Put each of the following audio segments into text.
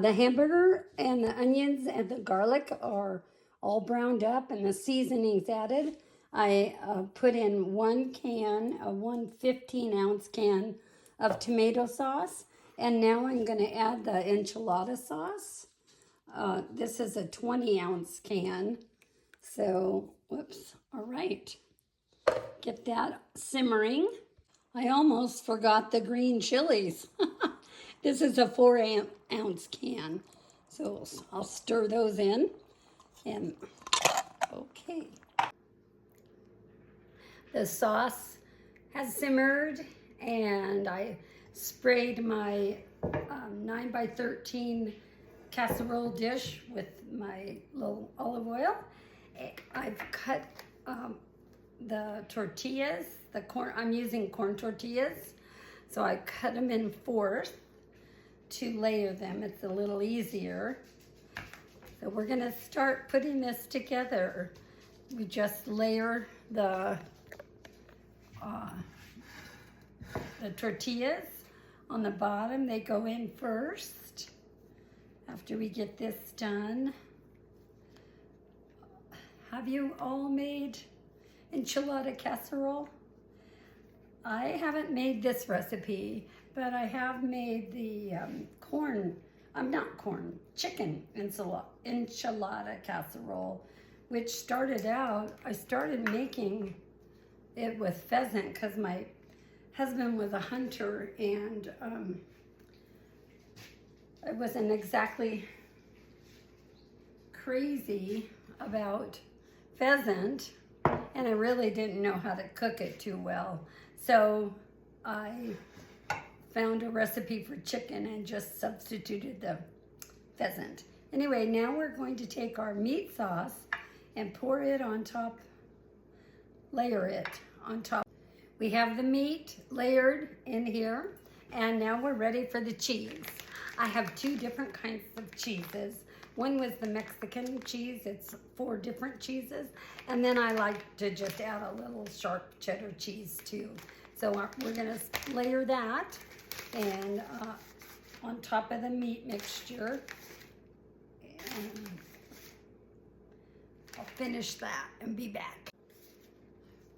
The hamburger and the onions and the garlic are all browned up and the seasoning's added. I put in 1 15-ounce can of tomato sauce. And now I'm going to add the enchilada sauce. This is a 20-ounce can. So, whoops, all right. Get that simmering. I almost forgot the green chilies. This is a 4-ounce can. So I'll stir those in. And okay. The sauce has simmered and I sprayed my 9x13 casserole dish with my little olive oil. I've cut the tortillas, the corn, I'm using corn tortillas. So I cut them in fourths to layer them. It's a little easier. So we're gonna start putting this together. We just layer the tortillas on the bottom. They go in first after we get this done. Have you all made enchilada casserole? I haven't made this recipe, but I have made the chicken enchilada casserole, which started out, I started making it with pheasant because my husband was a hunter and I wasn't exactly crazy about pheasant and I really didn't know how to cook it too well. So I found a recipe for chicken and just substituted the pheasant. Anyway, now we're going to take our meat sauce and pour it on top, layer it on top. We have the meat layered in here, and now we're ready for the cheese. I have 2 different kinds of cheeses. One was the Mexican cheese, it's 4 different cheeses, and then I like to just add a little sharp cheddar cheese too. So we're gonna layer that and on top of the meat mixture. And I'll finish that and be back.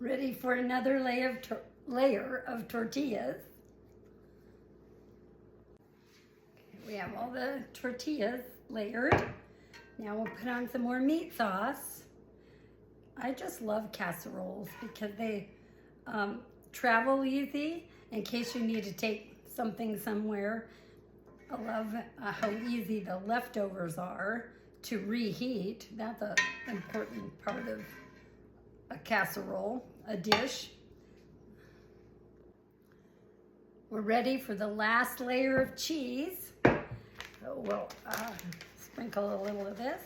Ready for another layer of tortillas. Okay, we have all the tortillas layered. Now we'll put on some more meat sauce. I just love casseroles because they travel easy in case you need to take something somewhere. I love how easy the leftovers are to reheat. That's an important part of a casserole, a dish. We're ready for the last layer of cheese. So we'll sprinkle a little of this.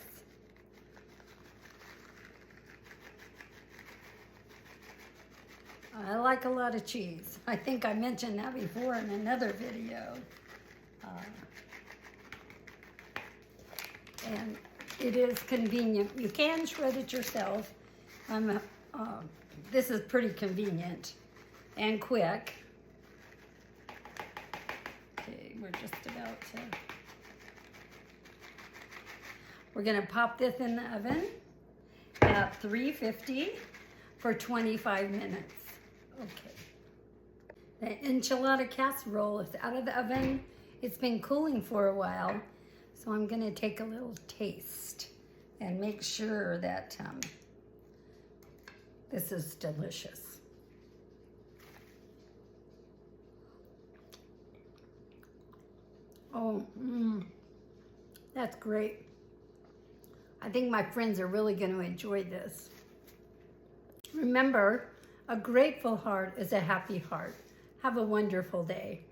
I like a lot of cheese. I think I mentioned that before in another video. And it is convenient. You can shred it yourself. This is pretty convenient and quick. Okay, we're just about to. We're gonna pop this in the oven at 350 for 25 minutes. Okay. The enchilada casserole is out of the oven. It's been cooling for a while, so I'm gonna take a little taste and make sure that this is delicious. Oh, that's great. I think my friends are really going to enjoy this. Remember, a grateful heart is a happy heart. Have a wonderful day.